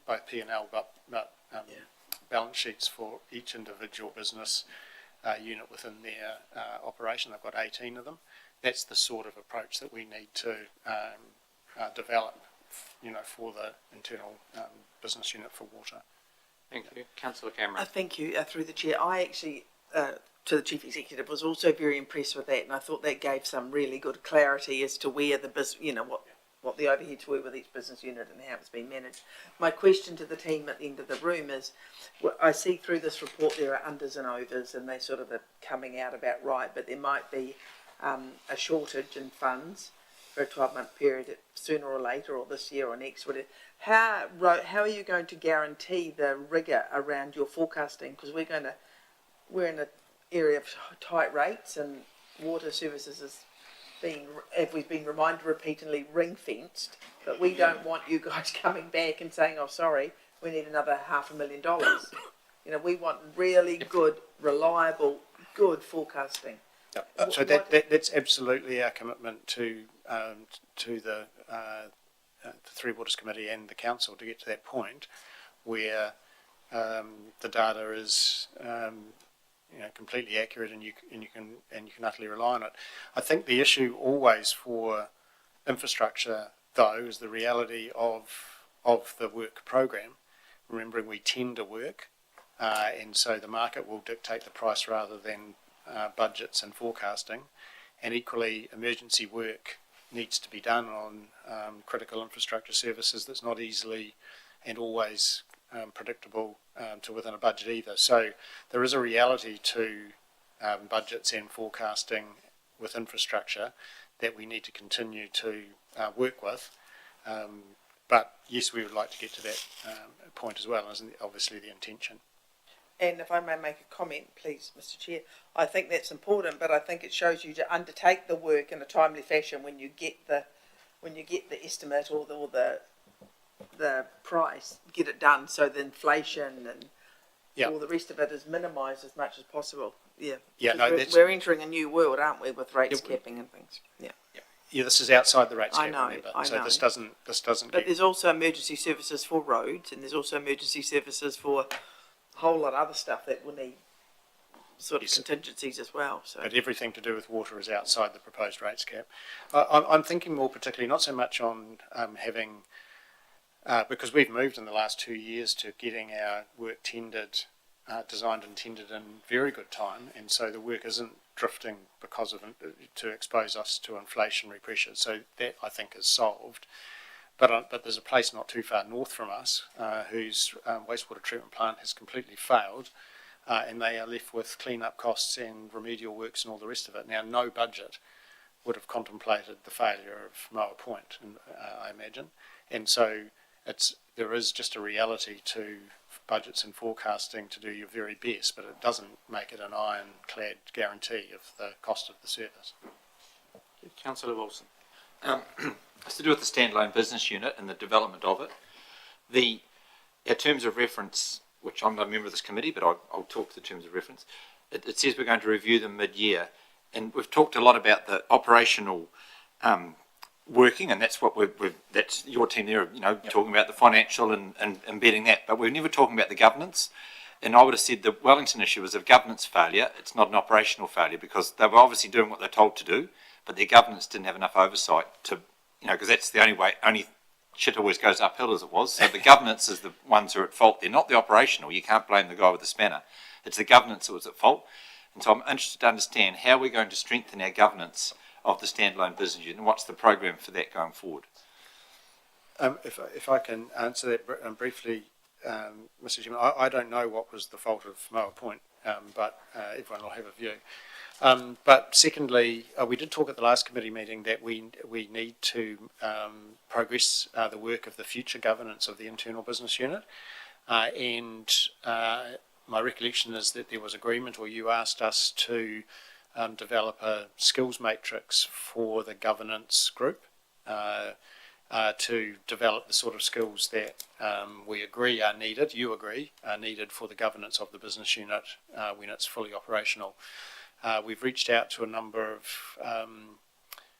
J: both P&L but balance sheets for each individual business unit within their operation. They've got 18 of them. That's the sort of approach that we need to develop, for the internal business unit for water.
A: Thank you. Councillor Cameron.
H: Thank you, through the chair. I actually, to the chief executive, was also very impressed with that, and I thought that gave some really good clarity as to where the what the overheads were with each business unit and how it's been managed. My question to the team at the end of the room is, I see through this report there are unders and overs, and they sort of are coming out about right, but there might be a shortage in funds for a 12-month period sooner or later, or this year or next. How are you going to guarantee the rigour around your forecasting? Because we're in an area of tight rates, and water services is as we've been reminded repeatedly, ring-fenced, but we don't want you guys coming back and saying, oh, sorry, we need another $500,000. We want really good, reliable, good forecasting.
J: So that's absolutely our commitment to the Three Waters Committee and the council, to get to that point where the data is completely accurate, and you can utterly rely on it. I think the issue always for infrastructure, though, is the reality of the work program. Remembering we tender work, and so the market will dictate the price rather than budgets and forecasting. And equally, emergency work needs to be done on critical infrastructure services that's not easily and always predictable to within a budget either. So there is a reality to budgets and forecasting with infrastructure that we need to continue to work with. But yes, we would like to get to that point as well, isn't obviously the intention.
H: And if I may make a comment, please, Mr. Chair, I think that's important, but I think it shows you to undertake the work in a timely fashion when you get the estimate or the price, get it done, so the inflation and all the rest of it is minimised as much as possible. We're entering a new world, aren't we, with rates capping and things.
J: Yeah, this is outside the rates cap, remember.
H: I know.
J: This doesn't.
H: But there's also emergency services for roads, and there's also emergency services for a whole lot of other stuff that will need sort of contingencies as well. So.
J: But everything to do with water is outside the proposed rates cap. I'm thinking more particularly not so much on having, because we've moved in the last 2 years to getting our work tendered, designed and tendered in very good time, and so the work isn't drifting because of to expose us to inflationary pressures. So that, I think, is solved. But there's a place not too far north from us whose wastewater treatment plant has completely failed, and they are left with clean-up costs and remedial works and all the rest of it. Now, no budget would have contemplated the failure of Moa Point, I imagine. And so there is just a reality to budgets and forecasting to do your very best, but it doesn't make it an ironclad guarantee of the cost of the service.
A: Councillor Wilson.
D: It's to do with the standalone business unit and the development of it. Our terms of reference, which I'm not a member of this committee, but I'll talk to the terms of reference. It says we're going to review them mid-year, and we've talked a lot about the operational working, and that's what that's your team there, talking about the financial and embedding that. But we're never talking about the governance. And I would have said the Wellington issue was a governance failure. It's not an operational failure, because they were obviously doing what they're told to do, but their governance didn't have enough oversight to, because that's the only shit always goes uphill as it was. So the governance is the ones who are at fault. They're not the operational. You can't blame the guy with the spanner. It's the governance that was at fault. And so I'm interested to understand how we're going to strengthen our governance of the standalone business unit, and what's the program for that going forward?
J: If I can answer that briefly, Mr. Chairman, I don't know what was the fault of Moa Point, but everyone will have a view. But secondly, we did talk at the last committee meeting that we need to progress the work of the future governance of the internal business unit, and my recollection is that there was agreement, or you asked us to develop a skills matrix for the governance group to develop the sort of skills that we agree are needed, you agree, are needed for the governance of the business unit when it's fully operational. We've reached out to a number of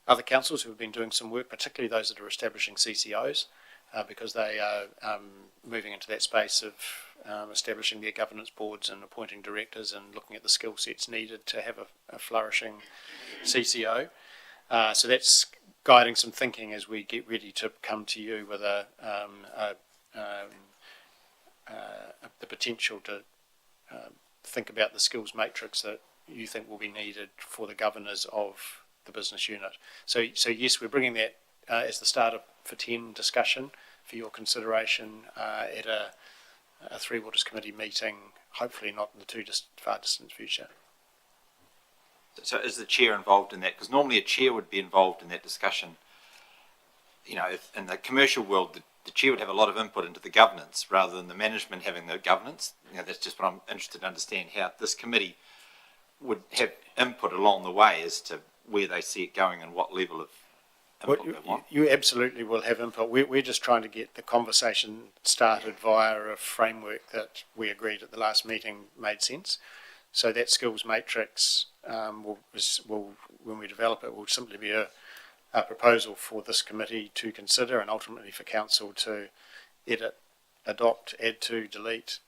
J: other councils who have been doing some work, particularly those that are establishing CCOs, because they are moving into that space of establishing their governance boards and appointing directors and looking at the skill sets needed to have a flourishing CCO. So that's guiding some thinking as we get ready to come to you with the potential to think about the skills matrix that you think will be needed for the governors of the business unit. So yes, we're bringing that as the start for 10 discussion for your consideration at a Three Waters Committee meeting, hopefully not in the far distant future.
D: So is the chair involved in that? Because normally a chair would be involved in that discussion. If in the commercial world, the chair would have a lot of input into the governance rather than the management having the governance. That's just what I'm interested to understand, how this committee would have input along the way as to where they see it going and what level of input they want.
J: You absolutely will have input. We're just trying to get the conversation started via a framework that we agreed at the last meeting made sense. So that skills matrix will, when we develop it, will simply be a proposal for this committee to consider, and ultimately for council to edit, adopt, add to, delete.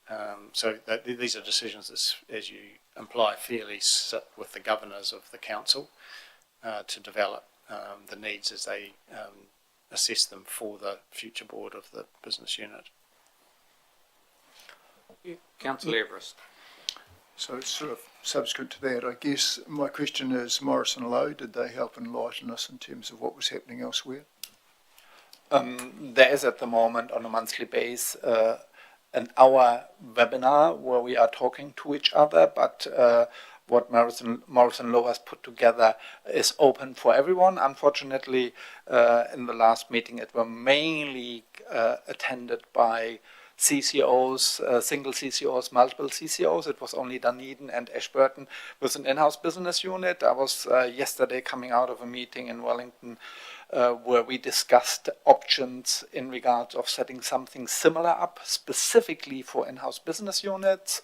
J: So these are decisions that, as you imply, fairly sit with the governors of the council to develop the needs as they assess them for the future board of the business unit.
A: Councillor Everest.
F: So sort of subsequent to that, I guess my question is, Morrison Lowe, did they help enlighten us in terms of what was happening elsewhere?
B: There is at the moment on a monthly basis an hour webinar where we are talking to each other, but what Morrison Lowe has put together is open for everyone. Unfortunately, in the last meeting, it were mainly attended by CCOs, single CCOs, multiple CCOs. It was only Dunedin and Ashburton with an in-house business unit. I was yesterday coming out of a meeting in Wellington where we discussed options in regards of setting something similar up specifically for in-house business units.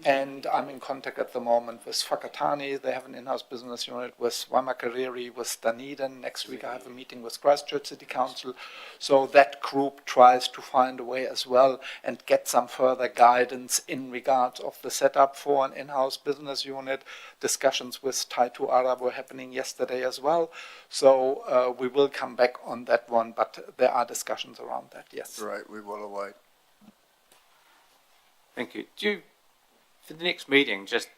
B: And I'm in contact at the moment with Whakatane. They have an in-house business unit with Waimakariri, with Dunedin. Next week I have a meeting with Christchurch City Council. So that group tries to find a way as well and get some further guidance in regards of the setup for an in-house business unit. Discussions with Taitu Ara were happening yesterday as well. So we will come back on that one, but there are discussions around that, yes.
F: Right, we will await.
A: Thank you. Do you, for the next meeting, just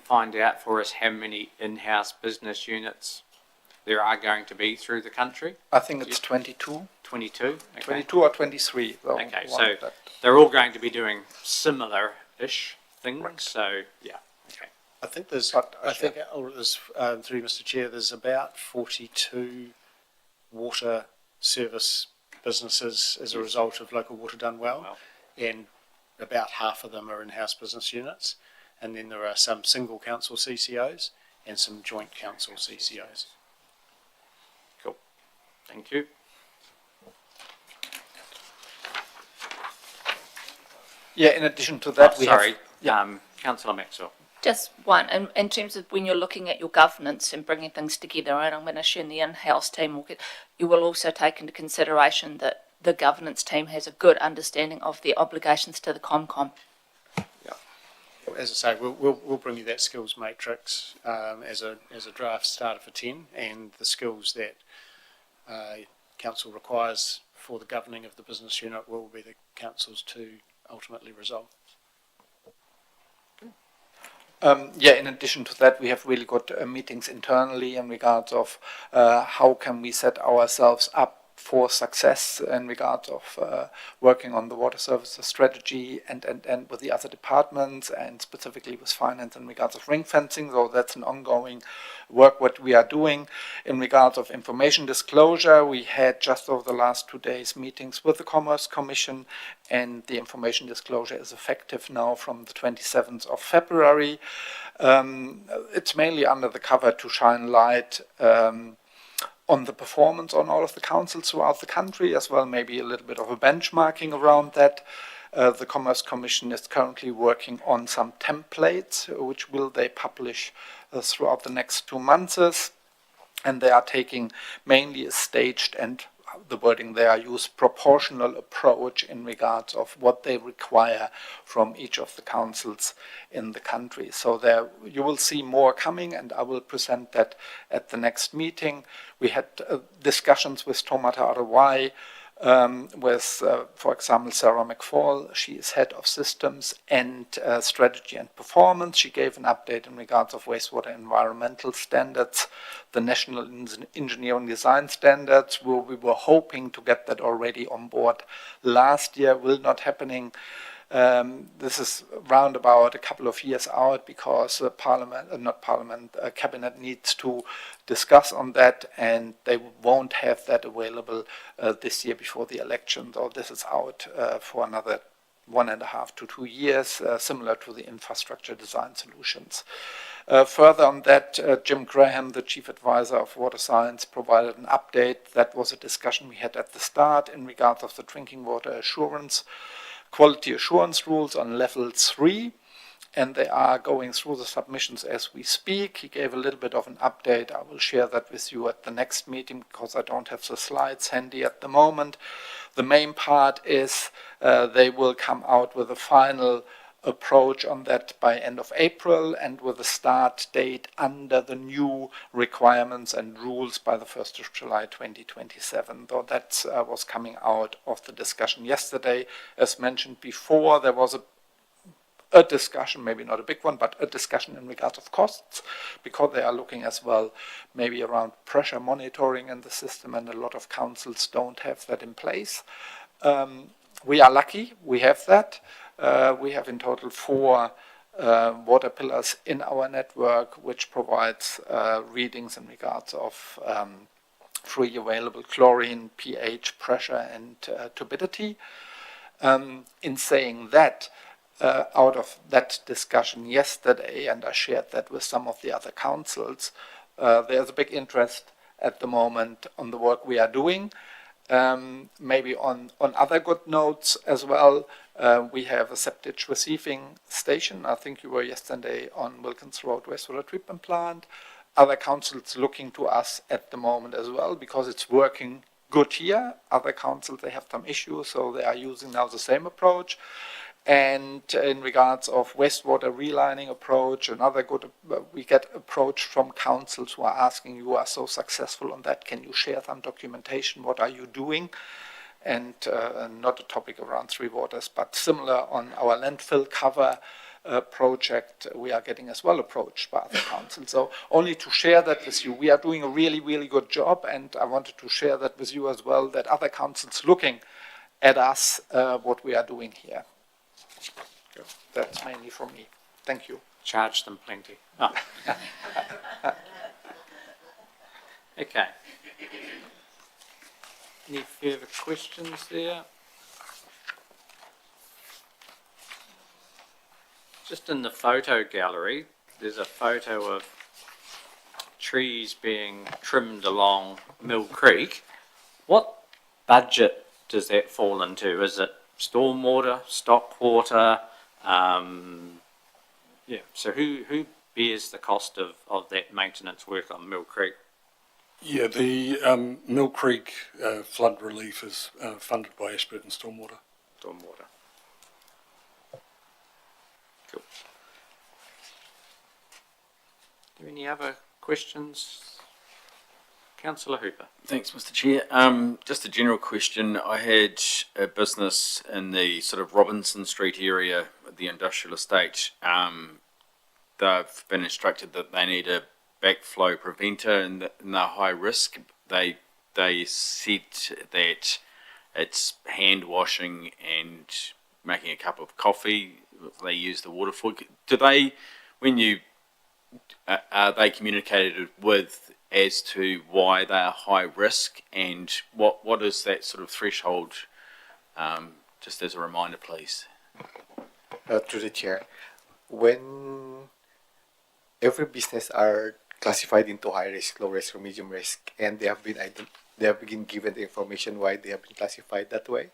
A: find out for us how many in-house business units there are going to be through the country?
B: I think it's 22.
A: 22? Okay.
B: 22 or 23. Though,
A: okay, so they're all going to be doing similar-ish things, right. So, yeah, okay.
J: I think there's, through Mr. Chair, there's about 42 water service businesses as a result of Local Water Done Well. And about half of them are in-house business units, and then there are some single council CCOs and some joint council CCOs.
A: Cool. Thank you.
B: Yeah, in addition to that, we
A: sorry,
B: have...
A: Councillor Maxwell.
K: Just one, in terms of when you're looking at your governance and bringing things together, and I'm going to assume the in-house team will you will also take into consideration that the governance team has a good understanding of their obligations to the ComCom.
J: As I say, we'll bring you that skills matrix as a draft starter for 10, and the skills that council requires for the governing of the business unit will be the council's to ultimately resolve.
B: Yeah, in addition to that, we have really got meetings internally in regards of how can we set ourselves up for success in regards of working on the water services strategy and with the other departments, and specifically with finance in regards of ring fencing. So that's an ongoing work what we are doing. In regards of information disclosure, we had just over the last 2 days meetings with the Commerce Commission, and the information disclosure is effective now from the 27th of February. It's mainly under the cover to shine light on the performance on all of the councils throughout the country, as well maybe a little bit of a benchmarking around that. The Commerce Commission is currently working on some templates, which will they publish throughout the next 2 months, and they are taking mainly a staged and the wording there use proportional approach in regards of what they require from each of the councils in the country. So there you will see more coming, and I will present that at the next meeting. We had discussions with Tomata ROI, with, for example, Sarah McFall. She is head of systems and strategy and performance. She gave an update in regards of wastewater environmental standards, the national engineering design standards, where we were hoping to get that already on board last year. Will not happening. This is round about a couple of years out, because cabinet needs to discuss on that, and they won't have that available this year before the election. So this is out for another 1.5 to 2 years, similar to the infrastructure design solutions. Further on that, Jim Graham, the Chief Advisor of Water Science, provided an update. That was a discussion we had at the start in regards of the drinking water assurance, quality assurance rules on level 3, and they are going through the submissions as we speak. He gave a little bit of an update. I will share that with you at the next meeting, because I don't have the slides handy at the moment. The main part is they will come out with a final approach on that by end of April, and with a start date under the new requirements and rules by the 1st of July 2027. Though that was coming out of the discussion yesterday. As mentioned before, there was a discussion, maybe not a big one, but a discussion in regards of costs, because they are looking as well maybe around pressure monitoring in the system, and a lot of councils don't have that in place. We are lucky, we have that. We have in total 4 water pillars in our network, which provides readings in regards of free available chlorine, pH, pressure, and turbidity. In saying that, out of that discussion yesterday, and I shared that with some of the other councils, there's a big interest at the moment on the work we are doing. Maybe on other good notes as well. We have a septic receiving station. I think you were yesterday on Wilkins Road wastewater treatment plant. Other councils looking to us at the moment as well, because it's working good here. Other councils, they have some issues, so they are using now the same approach. And in regards of wastewater relining approach, another good, we get approach from councils who are asking, you are so successful on that, can you share some documentation, what are you doing? And not a topic around Three Waters, but similar on our landfill cover project, we are getting as well approached by other councils. So only to share that with you, we are doing a really, really good job, and I wanted to share that with you as well, that other councils looking at us, what we are doing here. That's mainly from me. Thank you.
A: Charge them plenty. Oh. Okay. Any further questions there? Just in the photo gallery, there's a photo of trees being trimmed along Mill Creek. What budget does that fall into? Is it stormwater, stock water? Yeah, so who bears the cost of that maintenance work on Mill Creek?
E: Yeah, the Mill Creek flood relief is funded by Ashburton Stormwater.
A: Stormwater. Cool. Do any other questions? Councillor Hooper.
L: Thanks, Mr. Chair. Just a general question. I had a business in the sort of Robinson Street area of the industrial estate. They've been instructed that they need a backflow preventer and they're high risk. They said that it's hand washing and making a cup of coffee. They use the water for. Do they, when you are they communicated with as to why they are high risk, and what is that sort of threshold? Just as a reminder, please.
G: Through the chair, when every business are classified into high risk, low risk, or medium risk, and they have been given the information why they have been classified that way.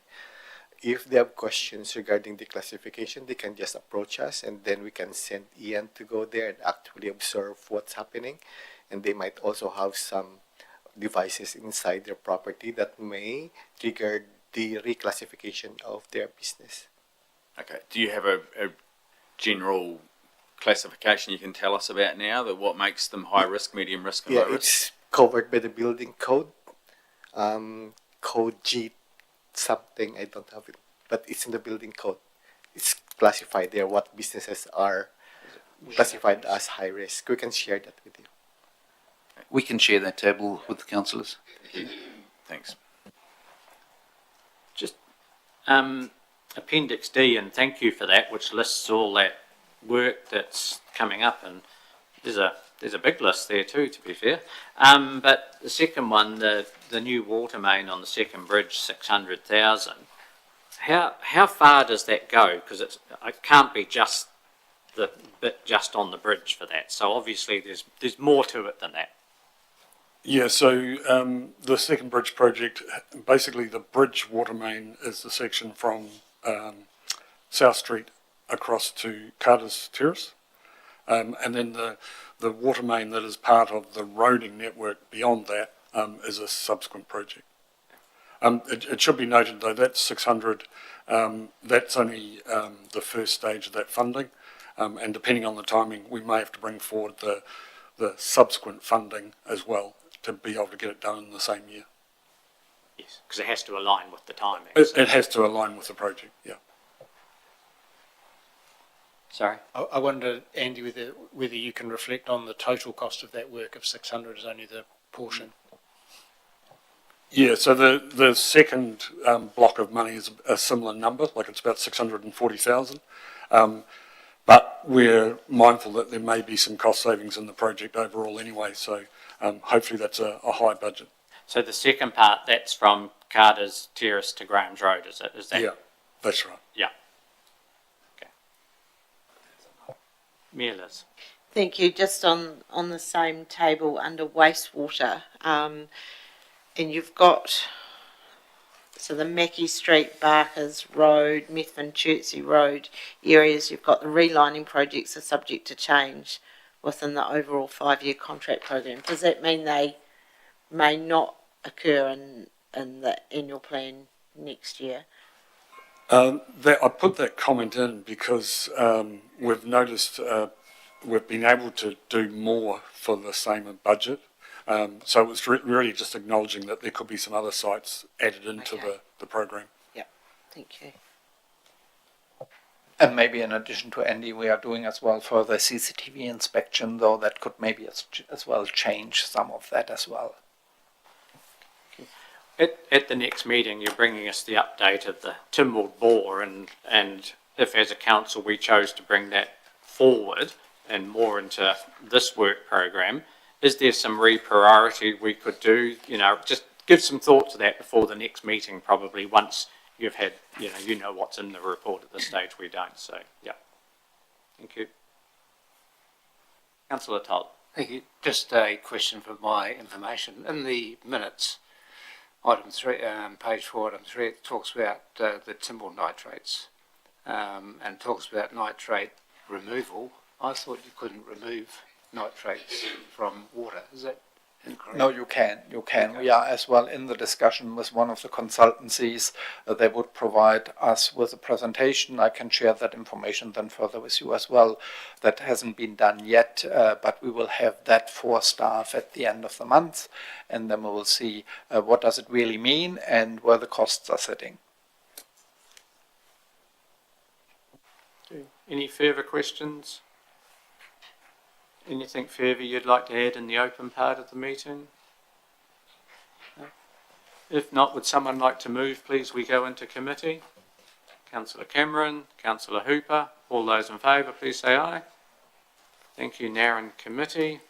G: If they have questions regarding the classification, they can just approach us, and then we can send Ian to go there and actually observe what's happening. And they might also have some devices inside their property that may trigger the reclassification of their business.
L: Okay. Do you have a general classification you can tell us about now, that what makes them high risk, medium risk, and low risk?
G: It's covered by the building code. Code G something, I don't have it, but it's in the building code. It's classified there what businesses are classified as high risk. We can share that with you.
M: We can share that table with the councillors.
L: Thanks.
A: Just Appendix D, and thank you for that, which lists all that work that's coming up, and there's a big list there too, to be fair. But the second one, the new water main on the second bridge, 600,000. How far does that go? Because it can't be just the bit just on the bridge for that. So obviously there's more to it than that.
E: Yeah, so the second bridge project, basically the bridge water main is the section from South Street across to Carter's Terrace. And then the water main that is part of the roading network beyond that is a subsequent project. It should be noted though, that's 600, that's only the first stage of that funding. And depending on the timing, we may have to bring forward the subsequent funding as well to be able to get it done in the same year.
A: Yes, because it has to align with the timing.
E: It has to align with the project, yeah.
A: Sorry?
J: I wonder, Andy, whether you can reflect on the total cost of that work, if 600 is only the portion.
E: Yeah, so the second block of money is a similar number, like it's about 640,000. But we're mindful that there may be some cost savings in the project overall anyway, so hopefully that's a high budget.
A: So the second part, that's from Carter's Terrace to Graham's Road, is it? Is that?
E: Yeah, that's right.
A: Yeah. Okay. Liz.
C: Thank you. Just on the same table under wastewater, and you've got, so the Mackey Street, Barkers Road, Methven Chertsey Road areas, you've got the relining projects are subject to change within the overall 5-year contract program. Does that mean they may not occur in the annual plan next year?
E: I put that comment in because we've noticed we've been able to do more for the same budget. So it was really just acknowledging that there could be some other sites added into the program.
C: Yeah, thank you.
B: And maybe in addition to Andy, we are doing as well for the CCTV inspection, though that could maybe as well change some of that as well.
A: At the next meeting, you're bringing us the update of the Tynwald bore, and if as a council we chose to bring that forward and more into this work program, is there some repriority we could do? You know, just give some thought to that before the next meeting, probably once you've had, you know what's in the report at this stage. We don't, so yeah. Thank you. Councillor Todd.
J: Thank you. Just a question for my information. In the minutes,
N: item 3, page 4, item 3, it talks about the timber nitrates and talks about nitrate removal. I thought you couldn't remove nitrates from water. Is that incorrect?
B: No, you can. We are as well in the discussion with one of the consultancies. They would provide us with a presentation. I can share that information then further with you as well. That hasn't been done yet, but we will have that for staff at the end of the month, and then we will see what does it really mean and where the costs are sitting.
A: Any further questions? Anything further you'd like to add in the open part of the meeting? No? If not, would someone like to move, please, we go into committee? Councillor Cameron, Councillor Hooper, all those in favour, please say aye. Thank you. Now in committee.